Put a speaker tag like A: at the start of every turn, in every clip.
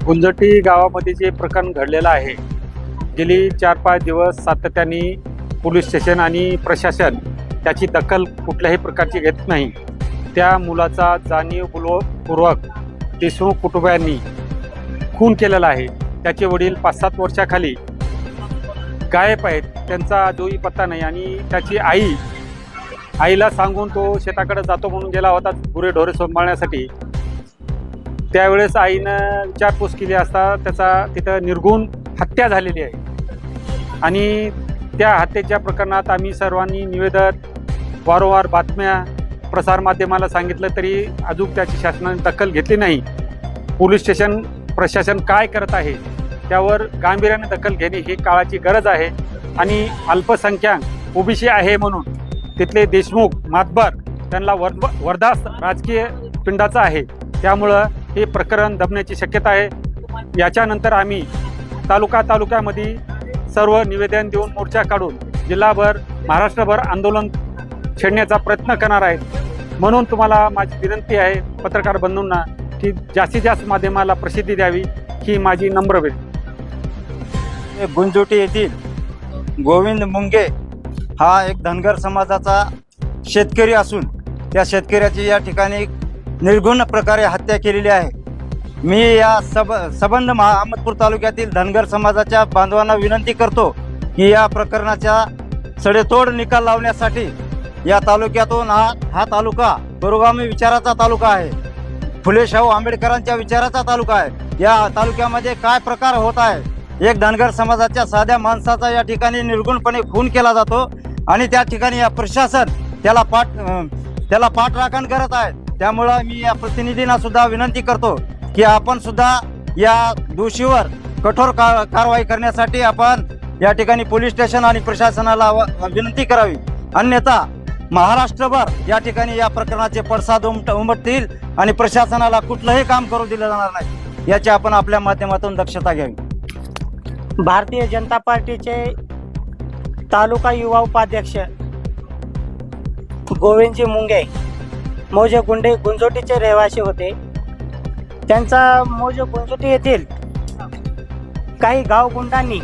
A: गुंजटी गावामध्ये जे प्रकरण घडलेलं आहे, गेली 4-5 दिवस सातत्याने पोलीस स्टेशन आणि प्रशासन त्याची दखल कुठल्याही प्रकारची घेत नाही. त्या मुलाचा जाणीवपूर्वक देशमुख कुटुंबियांनी खून केलेला आहे. त्याचे वडील 5-7 वर्षाखाली गायब आहेत, त्यांचा अजूनही पत्ता नाही. आणि त्याची आईला सांगून तो शेताकडे जातो म्हणून गेला होता गुरेढोरे सांभाळण्यासाठी. त्यावेळेस आईनं विचारपूस केली असता त्याचा तिथं निर्घुण हत्या झालेली आहे. आणि त्या हत्येच्या प्रकरणात आम्ही सर्वांनी निवेदन, वारंवार बातम्या, प्रसारमाध्यमाला सांगितलं तरी अजून त्याची शासनाने दखल घेतली नाही. पोलीस स्टेशन प्रशासन काय करत आहे त्यावर गांभीर्याने दखल घेणे ही काळाची गरज आहे. आणि अल्पसंख्याक ओबीसी आहे म्हणून तिथले देशमुख मातबर त्यांना वरदास राजकीय पिंडाचा आहे. त्यामुळं हे प्रकरण दबण्याची शक्यता आहे. याच्यानंतर आम्ही तालुक्यामध्ये सर्व निवेदन देऊन मोर्चा काढून जिल्हाभर, महाराष्ट्रभर आंदोलन छेडण्याचा प्रयत्न करणार आहेत. म्हणून तुम्हाला माझी विनंती आहे पत्रकार बंधूंना की जास्तीत जास्त माध्यमाला प्रसिद्धी द्यावी ही माझी नम्र विनंती.
B: गुंजोटी येथील गोविंद मुंगे हा एक धनगर समाजाचा शेतकरी असून त्या शेतकऱ्याची या ठिकाणी निर्घुण प्रकारे हत्या केलेली आहे. मी या सबंध अहमदपूर तालुक्यातील धनगर समाजाच्या बांधवांना विनंती करतो की या प्रकरणाचा सडेतोड निकाल लावण्यासाठी या तालुक्यातून हा तालुका पुरोगामी विचाराचा तालुका आहे, फुले शाहू आंबेडकरांच्या विचाराचा तालुका आहे. या तालुक्यामध्ये काय प्रकार होत आहे, एक धनगर समाजाच्या साध्या माणसाचा या ठिकाणी निर्गुणपणे खून केला जातो आणि त्या ठिकाणी या प्रशासन त्याला पाठराखण करत आहे. त्यामुळं मी या प्रतिनिधींना सुद्धा विनंती करतो की आपण सुद्धा या दोषीवर कठोर कारवाई करण्यासाठी आपण या ठिकाणी पोलीस स्टेशन आणि प्रशासनाला विनंती करावी. अन्यथा महाराष्ट्रभर या ठिकाणी या प्रकरणाचे पडसाद उमटतील आणि प्रशासनाला कुठलंही काम करू दिलं जाणार नाही, याची आपण आपल्या माध्यमातून दक्षता घ्यावी.
C: भारतीय जनता पार्टीचे तालुका युवा उपाध्यक्ष गोविंदजी मुंगे मौजे गुंजोटीचे रहिवासी होते. त्यांचा मौजे गुंजोटी येथील काही गावगुंडांनी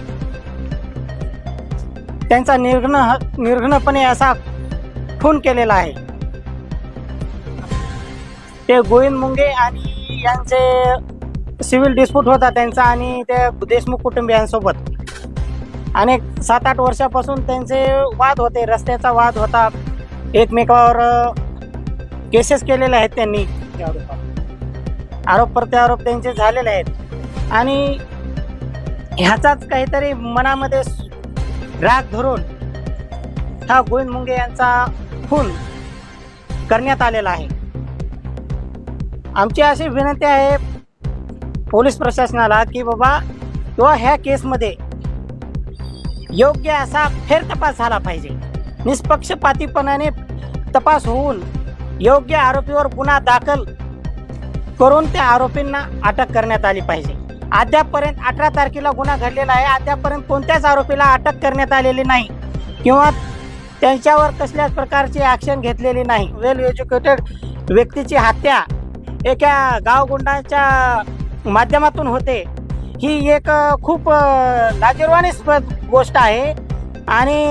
C: त्यांचा निर्घृणपणे असा खून केलेला आहे. ते गोविंद मुंगे आणि यांचे सिव्हिल डिस्प्यूट होता त्यांचा आणि त्या देशमुख कुटुंबियांसोबत. अनेक 7-8 वर्षापासून त्यांचे वाद होते, रस्त्याचा वाद होता, एकमेकावर केसेस केलेले आहेत त्यांनी, आरोप प्रत्यारोप त्यांचे झालेले आहेत. आणि ह्याचाच काहीतरी मनामध्ये राग धरून हा गोविंद मुंगे यांचा खून करण्यात आलेला आहे. आमची अशी विनंती आहे पोलीस प्रशासनाला की बाबा किंवा ह्या केसमध्ये योग्य असा फेरतपास झाला पाहिजे. निष्पक्षपातीपणाने तपास होऊन योग्य आरोपीवर गुन्हा दाखल करून त्या आरोपींना अटक करण्यात आली पाहिजे. अद्यापपर्यंत 18 तारखेला गुन्हा घडलेला आहे, अद्यापपर्यंत कोणत्याच आरोपीला अटक करण्यात आलेली नाही किंवा त्यांच्यावर कसल्याच प्रकारची ॲक्शन घेतलेली नाही. वेल एज्युकेटेड व्यक्तीची हत्या एका गावगुंडाच्या माध्यमातून होते ही एक खूप लाजिरवाणीस्पद गोष्ट आहे. आणि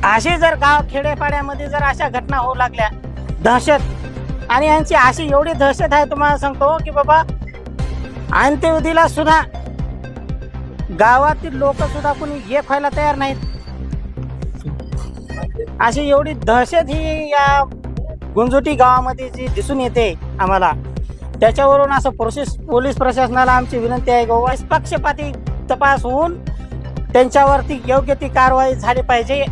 C: असे जर गाव खेडेपाड्यामध्ये जर अशा घटना होऊ लागल्या, दहशत, आणि यांची अशी एवढी दहशत आहे तुम्हाला सांगतो की बाबा अंत्यविधीला सुद्धा गावातील लोक सुद्धा कोणी एक व्हायला तयार नाहीत. अशी एवढी दहशत ही या गुंजोटी गावामध्ये जी दिसून येते आम्हाला, त्याच्यावरून असं पोलीस प्रशासनाला आमची विनंती आहे की निष्पक्षपाती तपास होऊन त्यांच्यावरती योग्य ती कारवाई झाली पाहिजे.